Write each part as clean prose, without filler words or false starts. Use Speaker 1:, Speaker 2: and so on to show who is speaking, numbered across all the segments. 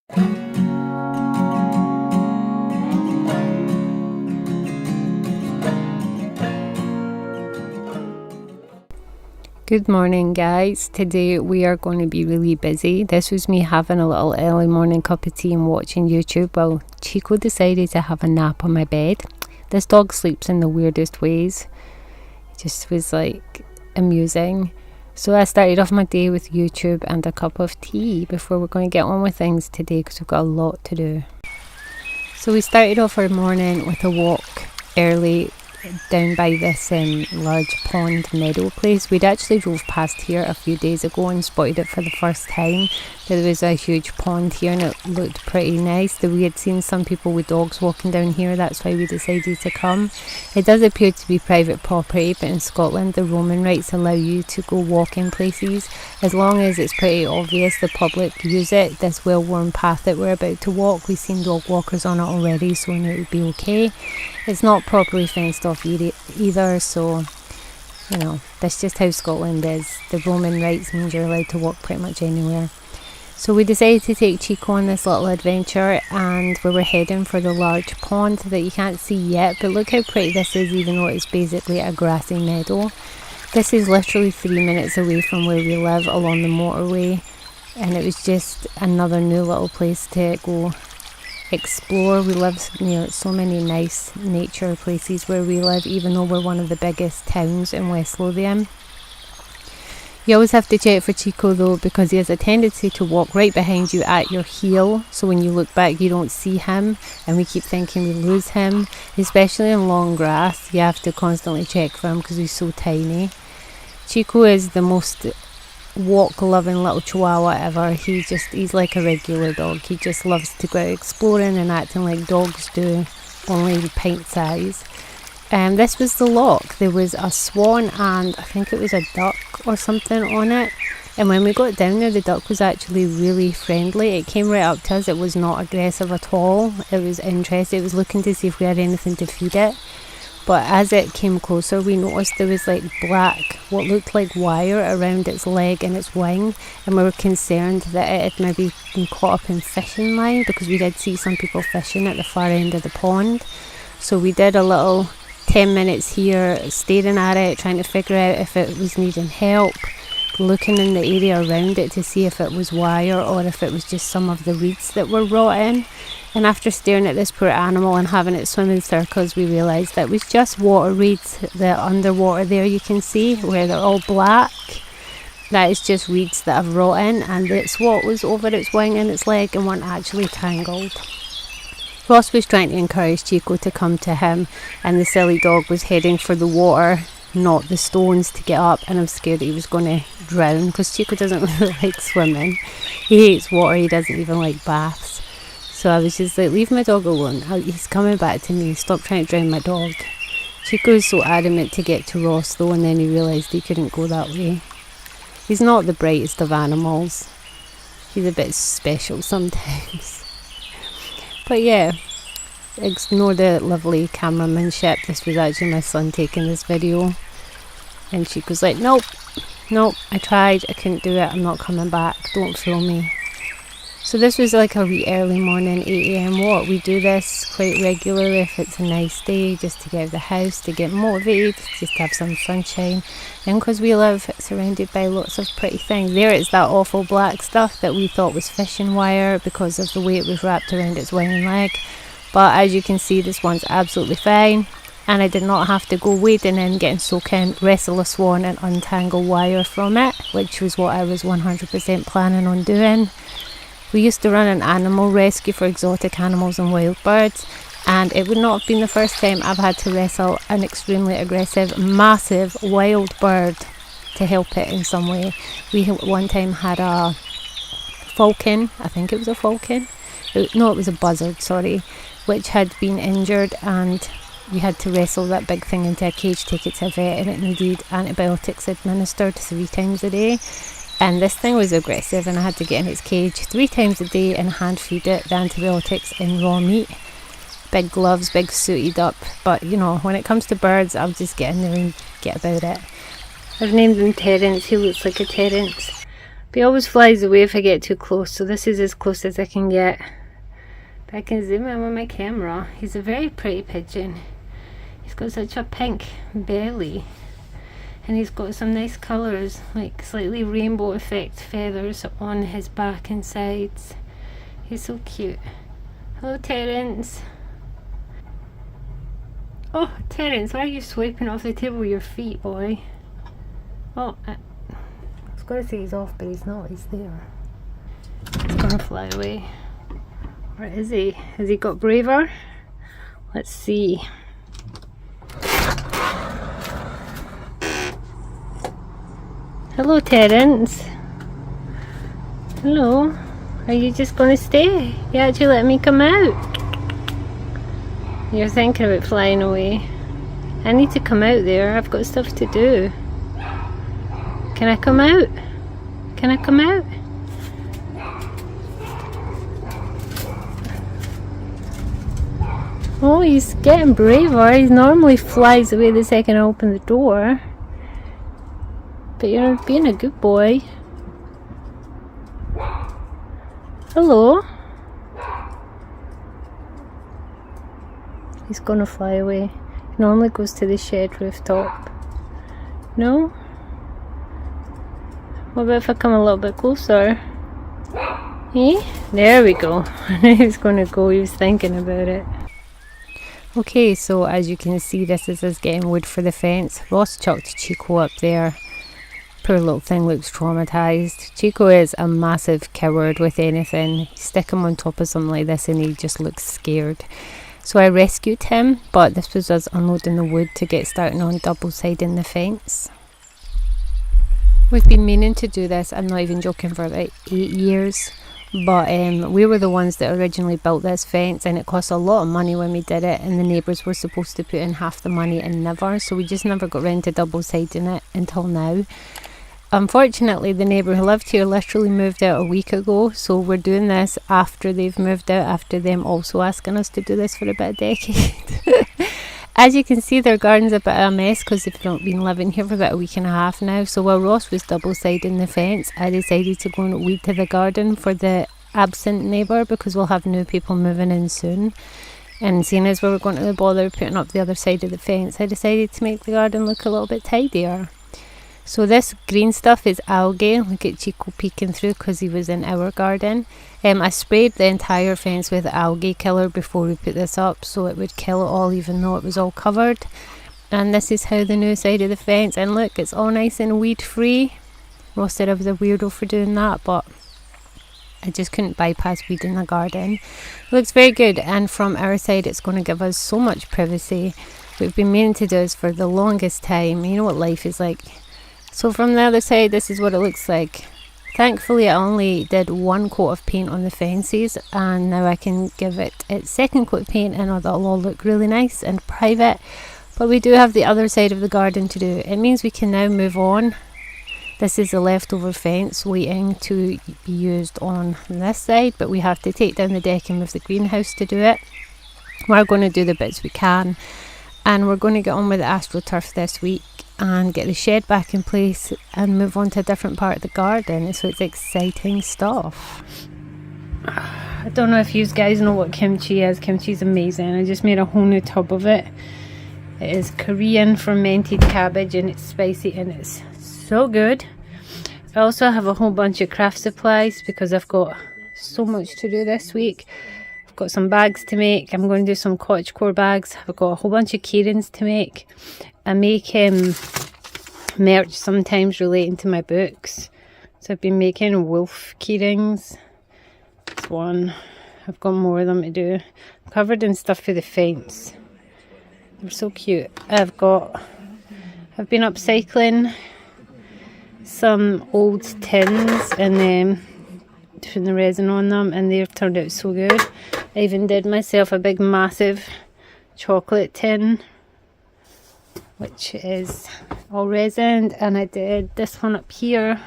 Speaker 1: Good morning, guys. Today we are going to be really busy. This was me having a little early morning cup of tea and watching YouTube while Chico decided to have a nap on my bed. This dog sleeps in the weirdest ways. It just was like amusing. So I started off my day with YouTube and a cup of tea before we're going to get on with things today because we've got a lot to do. So we started off our morning with a walk early down by this large pond meadow place. We'd actually drove past here a few days ago and spotted it for the first time. There was a huge pond here and it looked pretty nice. We had seen some people with dogs walking down here, that's why we decided to come. It does appear to be private property, but in Scotland the Roman rights allow you to go walk in places as long as it's pretty obvious the public use it. This well-worn path that we're about to walk, we've seen dog walkers on it already, so we knew it would be okay. It's not properly fenced off either, so you know, that's just how Scotland is. The Roman rights means you're allowed to walk pretty much anywhere. So we decided to take Chico on this little adventure and we were heading for the large pond that you can't see yet, but look how pretty this is even though it's basically a grassy meadow. This is literally 3 minutes away from where we live along the motorway, and it was just another new little place to go explore. We live near so many nice nature places where we live, even though we're one of the biggest towns in West Lothian. You always have to check for Chico though, because he has a tendency to walk right behind you at your heel, so when you look back you don't see him, and we keep thinking we lose him. Especially in long grass, you have to constantly check for him because he's so tiny. Chico is the most walk loving little chihuahua ever. He's like a regular dog. He just loves to go out exploring and acting like dogs do, only pint size. This was the loch. There was a swan and I think it was a duck or something on it, and when we got down there the duck was actually really friendly. It came right up to us. It was not aggressive at all. It was interested. It was looking to see if we had anything to feed it. But as it came closer, we noticed there was like black, what looked like wire around its leg and its wing, and we were concerned that it had maybe been caught up in fishing line, because we did see some people fishing at the far end of the pond. So we did a little 10 minutes here staring at it, trying to figure out if it was needing help, looking in the area around it to see if it was wire or if it was just some of the reeds that were rotting. And after staring at this poor animal and having it swim in circles, we realised that it was just water reeds. The underwater there you can see where they're all black, that is just reeds that have rotten, and it's what was over its wing and its leg and weren't actually tangled. Ross was trying to encourage Chico to come to him, and the silly dog was heading for the water, not the stones, to get up, and I'm scared that he was going to drown because Chico doesn't really like swimming. He hates water, he doesn't even like baths. So I was just like, leave my dog alone. He's coming back to me. Stop trying to drown my dog. Chico is so adamant to get to Ross though, and then he realised he couldn't go that way. He's not the brightest of animals. He's a bit special sometimes. But yeah, ignore the lovely cameramanship. This was actually my son taking this video. And Chico's like, nope, I tried, I couldn't do it, I'm not coming back, don't fool me. So this was like a wee early morning 8 AM walk. We do this quite regularly if it's a nice day, just to get out of the house, to get motivated, just to have some sunshine. And because we live surrounded by lots of pretty things. There it's that awful black stuff that we thought was fishing wire because of the way it was wrapped around its wing and leg. But as you can see, this one's absolutely fine. And I did not have to go wading in, getting soaked in, wrestle a swan and untangle wire from it, which was what I was 100% planning on doing. We used to run an animal rescue for exotic animals and wild birds, and it would not have been the first time I've had to wrestle an extremely aggressive, massive wild bird to help it in some way. We one time had a falcon, I think it was a falcon, it was a buzzard, sorry, which had been injured, and we had to wrestle that big thing into a cage, take it to a vet, and it needed antibiotics administered 3 times a day. And this thing was aggressive, and I had to get in its cage 3 times a day and hand feed it the antibiotics in raw meat. Big gloves, big suited up. But you know, when it comes to birds, I'll just get in there and get about it. I've named him Terence. He looks like a Terence. But he always flies away if I get too close, so this is as close as I can get. But I can zoom in with my camera. He's a very pretty pigeon. He's got such a pink belly. And he's got some nice colours, like slightly rainbow effect feathers on his back and sides. He's so cute. Hello, Terence. Oh, Terence, why are you swiping off the table with your feet, boy? Oh, I was going to say he's off, but he's not. He's there. He's going to fly away. Where is he? Has he got braver? Let's see. Hello, Terence. Hello. Are you just going to stay? You actually let me come out. You're thinking about flying away. I need to come out there. I've got stuff to do. Can I come out? Can I come out? Oh, he's getting braver. He normally flies away the second I open the door. But you're being a good boy. Hello. He's gonna fly away. He normally goes to the shed rooftop. No? What about if I come a little bit closer? Eh? There we go. I knew he was gonna go. He was thinking about it. Okay, so as you can see, this is us getting wood for the fence. Ross chucked Chico up there. Poor little thing looks traumatised. Chico is a massive coward with anything. You stick him on top of something like this and he just looks scared. So I rescued him, but this was us unloading the wood to get started on double-siding the fence. We've been meaning to do this, I'm not even joking, for about 8 years. But we were the ones that originally built this fence, and it cost a lot of money when we did it, and the neighbours were supposed to put in half the money and never, so we just never got round to double-siding it until now. Unfortunately, the neighbour who lived here literally moved out a week ago, so we're doing this after they've moved out, after them also asking us to do this for about a decade. As you can see, their garden's a bit of a mess because they've not been living here for about a week and a half now. So while Ross was double-siding the fence, I decided to go and weed to the garden for the absent neighbour because we'll have new people moving in soon. And seeing as we were going to the bother putting up the other side of the fence, I decided to make the garden look a little bit tidier. So this green stuff is algae. Look at Chico peeking through because he was in our garden. I sprayed the entire fence with algae killer before we put this up so it would kill it all even though it was all covered. And this is how the new side of the fence, and look, it's all nice and weed free. Ross said I was a weirdo for doing that, but I just couldn't bypass weed in the garden. It looks very good, and from our side it's going to give us so much privacy. We've been meaning to do this for the longest time. You know what life is like. So from the other side, this is what it looks like. Thankfully, I only did one coat of paint on the fences, and now I can give it its second coat of paint, and it'll all look really nice and private. But we do have the other side of the garden to do. It means we can now move on. This is the leftover fence waiting to be used on this side, but we have to take down the deck and move the greenhouse to do it. We're going to do the bits we can, and we're going to get on with the AstroTurf this week and get the shed back in place and move on to a different part of the garden. So it's exciting stuff. I don't know if you guys know what kimchi is. Kimchi is amazing. I just made a whole new tub of it. It is Korean fermented cabbage and it's spicy and it's so good. I also have a whole bunch of craft supplies because I've got so much to do this week. I've got some bags to make. I'm going to do some cottagecore bags. I've got a whole bunch of keyrings to make. I make merch sometimes relating to my books. So I've been making wolf keyrings. This one. I've got more of them to do. I'm covered in stuff for the fence. They're so cute. I've been upcycling some old tins and then putting the resin on them, and they've turned out so good. I even did myself a big massive chocolate tin, which is all resined, and I did this one up here.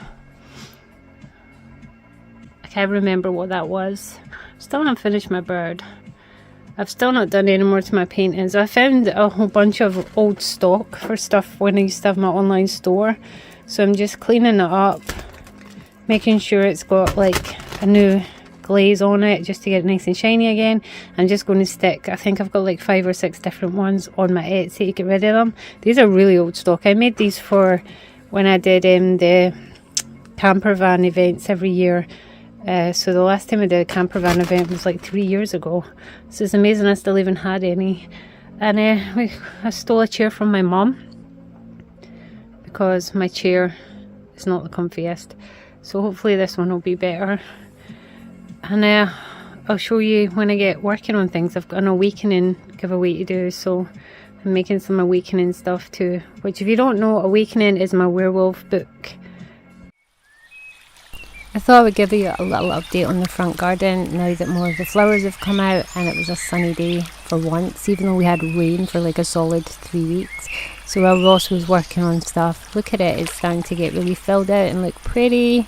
Speaker 1: I can't remember what that was. Still haven't finished my bird. I've still not done any more to my paintings. I found a whole bunch of old stock for stuff when I used to have my online store, so I'm just cleaning it up, making sure it's got like a new glaze on it just to get it nice and shiny again. I'm just going to stick, I think I've got like 5 or 6 different ones on my Etsy to get rid of them. These are really old stock. I made these for when I did the camper van events every year. So the last time I did a camper van event was like 3 years ago. So it's amazing I still even had any. And I stole a chair from my mum because my chair is not the comfiest. So hopefully this one will be better. And I'll show you when I get working on things. I've got an awakening giveaway to do, so I'm making some awakening stuff too. Which, if you don't know, awakening is my werewolf book. I thought I would give you a little update on the front garden now that more of the flowers have come out and it was a sunny day for once, even though we had rain for like a solid 3 weeks. So while Ross was working on stuff, look at it, it's starting to get really filled out and look pretty.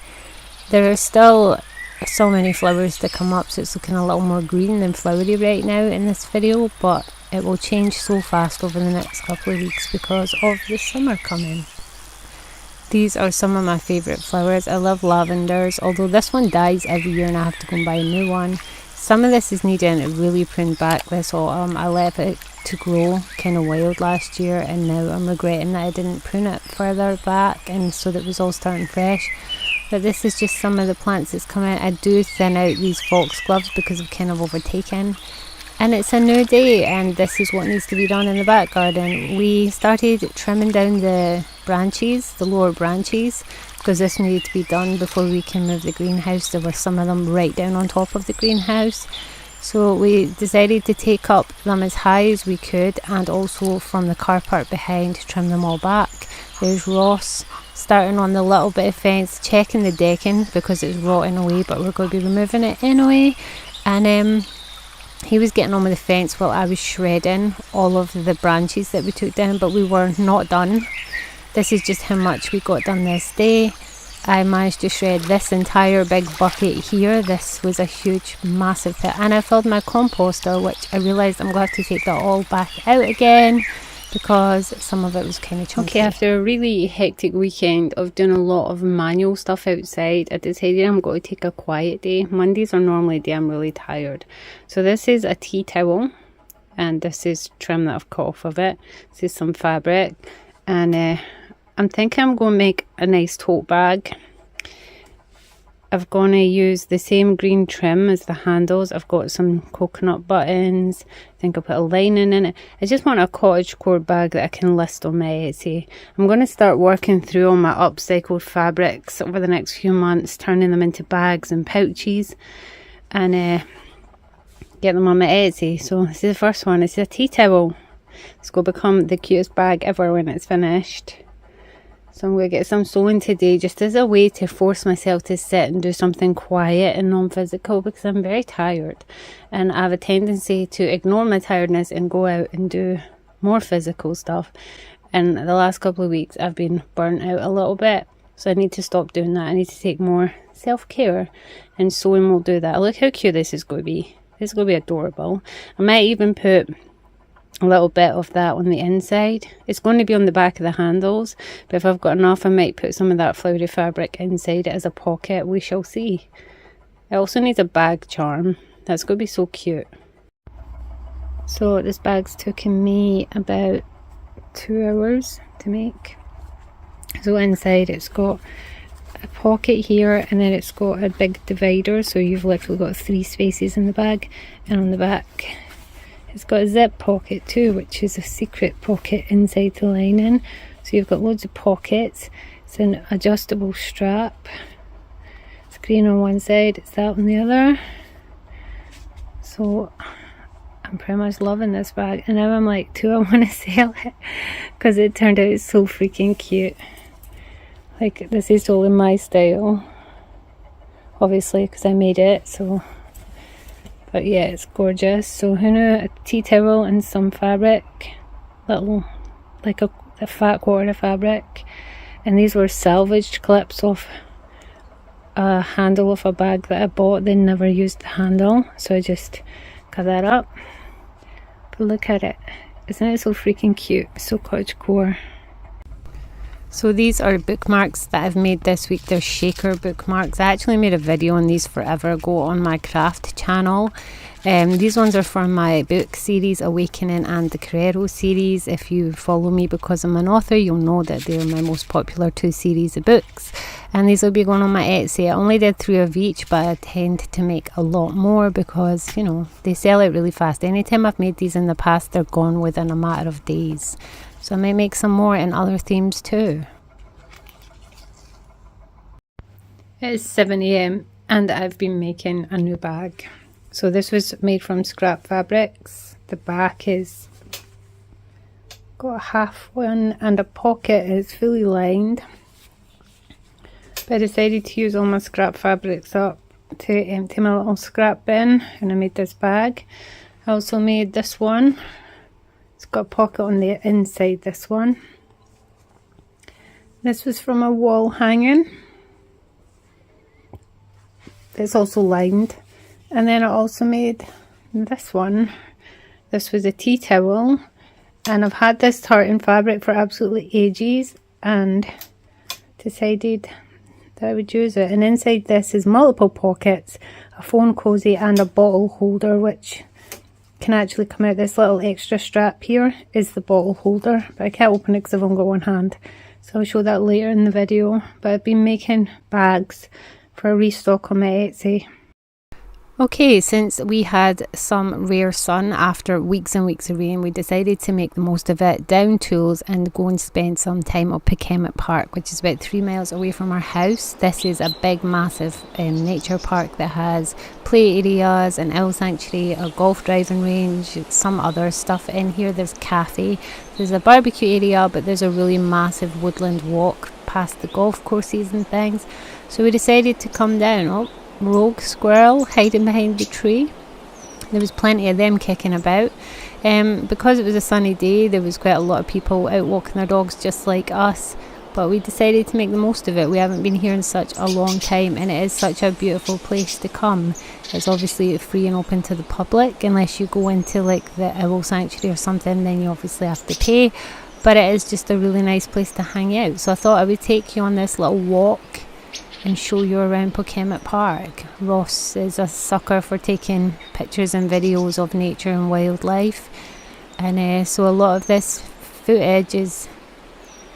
Speaker 1: There are still so many flowers to come up, so it's looking a little more green than flowery right now in this video, but it will change so fast over the next couple of weeks because of the summer coming. These are some of my favourite flowers. I love lavenders, although this one dies every year and I have to go and buy a new one. Some of this is needing really pruned back this autumn. I left it to grow kind of wild last year and now I'm regretting that I didn't prune it further back and so that it was all starting fresh. But this is just some of the plants that's come in. I do thin out these foxgloves because I've kind of overtaken. And it's a new day and this is what needs to be done in the back garden. We started trimming down the branches, the lower branches, because this needed to be done before we can move the greenhouse. There were some of them right down on top of the greenhouse. So we decided to take up them as high as we could and also from the car park behind to trim them all back. There's Ross starting on the little bit of fence, checking the decking because it's rotting away, but we're going to be removing it anyway. And he was getting on with the fence while I was shredding all of the branches that we took down, but we were not done. This is just how much we got done this day. I managed to shred this entire big bucket here. This was a huge, massive pit. And I filled my composter, which I realised I'm going to have to take that all back out again because some of it was kind of chunky. Okay, after a really hectic weekend of doing a lot of manual stuff outside, I decided I'm going to take a quiet day. Mondays are normally a day I'm really tired. So this is a tea towel and this is trim that I've cut off of it. This is some fabric and I'm thinking I'm going to make a nice tote bag. I'm going to use the same green trim as the handles. I've got some coconut buttons. I think I'll put a lining in it. I just want a cottagecore bag that I can list on my Etsy. I'm going to start working through all my upcycled fabrics over the next few months, turning them into bags and pouches and get them on my Etsy. So this is the first one. It's a tea towel. It's going to become the cutest bag ever when it's finished. So I'm going to get some sewing today just as a way to force myself to sit and do something quiet and non-physical because I'm very tired and I have a tendency to ignore my tiredness and go out and do more physical stuff. And the last couple of weeks I've been burnt out a little bit, so I need to stop doing that. I need to take more self-care and sewing will do that. Look how cute this is going to be. This is going to be adorable. I might even put a little bit of that on the inside. It's going to be on the back of the handles, but if I've got enough I might put some of that flowery fabric inside it as a pocket. We shall see. It also needs a bag charm. That's going to be so cute. So this bag's taken me about 2 hours to make. So inside it's got a pocket here and then it's got a big divider, so you've literally got 3 spaces in the bag, and on the back it's got a zip pocket too, which is a secret pocket inside the lining. So you've got loads of pockets. It's an adjustable strap. It's green on one side, it's that on the other. So I'm pretty much loving this bag. And now I'm like, I want to sell it because it turned out so freaking cute. Like, this is totally my style. Obviously, because I made it, so... But yeah, it's gorgeous. So who knew, a tea towel and some fabric, little, like a fat quarter of fabric. And these were salvaged clips off a handle of a bag that I bought. They never used the handle, so I just cut that up. But look at it. Isn't it so freaking cute? So cottagecore. So these are bookmarks that I've made this week. They're shaker bookmarks. I actually made a video on these forever ago on my craft channel. These ones are for my book series Awakening and the Carrero series. If you follow me because I'm an author, you'll know that they're my most popular 2 series of books. And these will be going on my Etsy. I only did 3 of each, but I tend to make a lot more because, you know, they sell out really fast. Anytime I've made these in the past, they're gone within a matter of days. So I may make some more in other themes too. It is 7 AM and I've been making a new bag. So this was made from scrap fabrics. The back is got a half one and a pocket is fully lined. But I decided to use all my scrap fabrics up to empty my little scrap bin, and I made this bag. I also made this one. It's got a pocket on the inside, this one. This was from a wall hanging. It's also lined. And then I also made this one. This was a tea towel, and I've had this tartan fabric for absolutely ages and decided that I would use it. And inside this is multiple pockets, a phone cozy and a bottle holder, which can actually come out. This little extra strap here is the bottle holder, but I can't open it because I've only got one hand, so I'll show that later in the video. But I've been making bags for a restock on my Etsy. Okay, since we had some rare sun after weeks and weeks of rain, we decided to make the most of it, down tools and go and spend some time at Pokemon Park, which is about 3 miles away from our house. This is a big, massive nature park that has play areas, an owl sanctuary, a golf driving range, some other stuff in here. There's a cafe, there's a barbecue area, but there's a really massive woodland walk past the golf courses and things. So we decided to come down. Oh, rogue squirrel hiding behind the tree. There was plenty of them kicking about. Because it was a sunny day, there was quite a lot of people out walking their dogs just like us, but we decided to make the most of it. We haven't been here in such a long time, and it is such a beautiful place to come. It's obviously free and open to the public, unless you go into like the owl sanctuary or something, then you obviously have to pay, but it is just a really nice place to hang out. So I thought I would take you on this little walk and show you around Pokemon Park. Ross is a sucker for taking pictures and videos of nature and wildlife, and so a lot of this footage is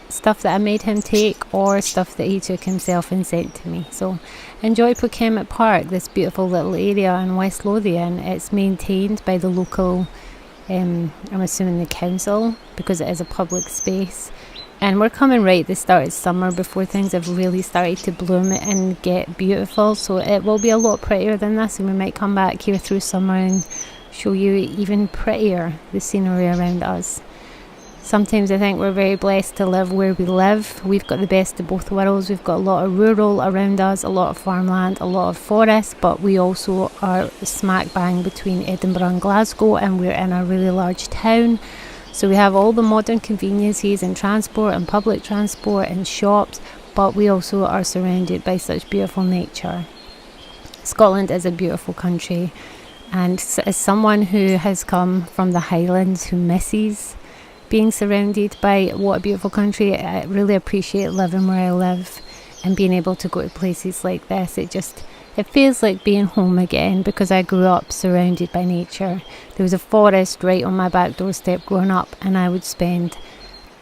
Speaker 1: stuff that I made him take or stuff that he took himself and sent to me. So enjoy Pokemon Park, this beautiful little area in West Lothian. It's maintained by the local, I'm assuming the council, because it is a public space. And we're coming right at the start of summer before things have really started to bloom and get beautiful. So it will be a lot prettier than this, and we might come back here through summer and show you even prettier the scenery around us. Sometimes I think we're very blessed to live where we live. We've got the best of both worlds. We've got a lot of rural around us, a lot of farmland, a lot of forest, but we also are smack bang between Edinburgh and Glasgow, and we're in a really large town. So we have all the modern conveniences and transport and public transport and shops, but we also are surrounded by such beautiful nature. Scotland is a beautiful country, and as someone who has come from the Highlands who misses being surrounded by what a beautiful country, I really appreciate living where I live and being able to go to places like this. It feels like being home again, because I grew up surrounded by nature. There was a forest right on my back doorstep growing up, and I would spend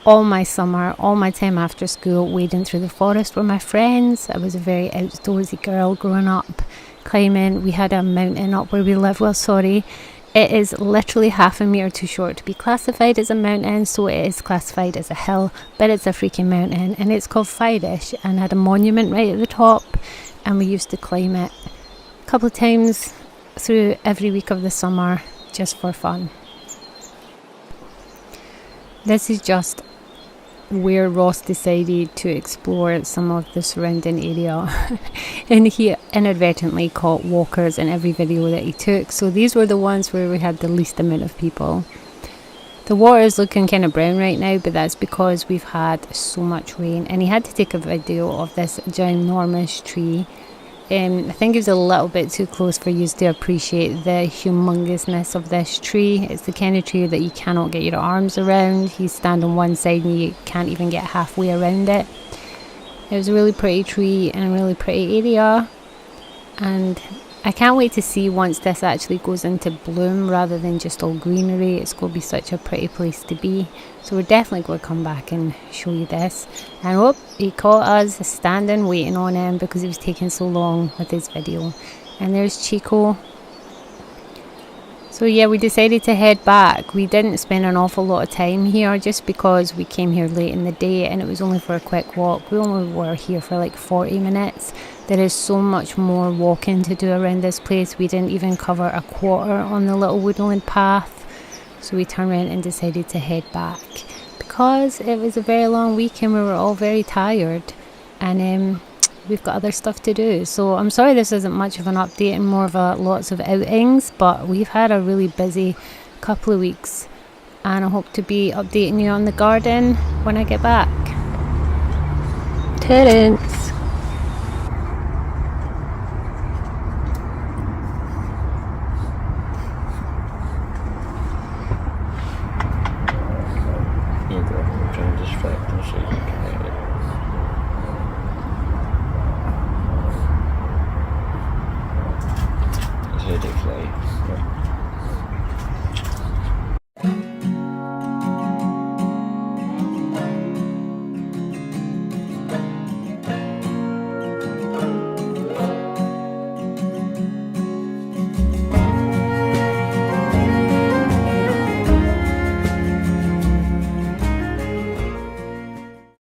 Speaker 1: all my summer, all my time after school wading through the forest with my friends. I was a very outdoorsy girl growing up, climbing. We had a mountain up where we live. It is literally half a metre too short to be classified as a mountain, so it is classified as a hill, but it's a freaking mountain, and it's called Fiddish, and had a monument right at the top, and we used to climb it a couple of times through every week of the summer just for fun. This is just where Ross decided to explore some of the surrounding area and he inadvertently caught walkers in every video that he took. So these were the ones where we had the least amount of people. The water is looking kind of brown right now, but that's because we've had so much rain, and he had to take a video of this ginormous tree I think it was a little bit too close for you to appreciate the humongousness of this tree. It's the kind of tree that you cannot get your arms around. You stand on one side and you can't even get halfway around it. It was a really pretty tree and a really pretty area, and I can't wait to see once this actually goes into bloom rather than just all greenery. It's going to be such a pretty place to be. So we're definitely going to come back and show you this. And whoop, he caught us standing waiting on him because he was taking so long with his video. And there's Chico. So yeah, we decided to head back. We didn't spend an awful lot of time here just because we came here late in the day and it was only for a quick walk. We only were here for like 40 minutes. There is so much more walking to do around this place. We didn't even cover a quarter on the little woodland path. So we turned around and decided to head back because it was a very long week and we were all very tired. And we've got other stuff to do. So I'm sorry this isn't much of an update and more of a lots of outings, but we've had a really busy couple of weeks and I hope to be updating you on the garden when I get back. Terence.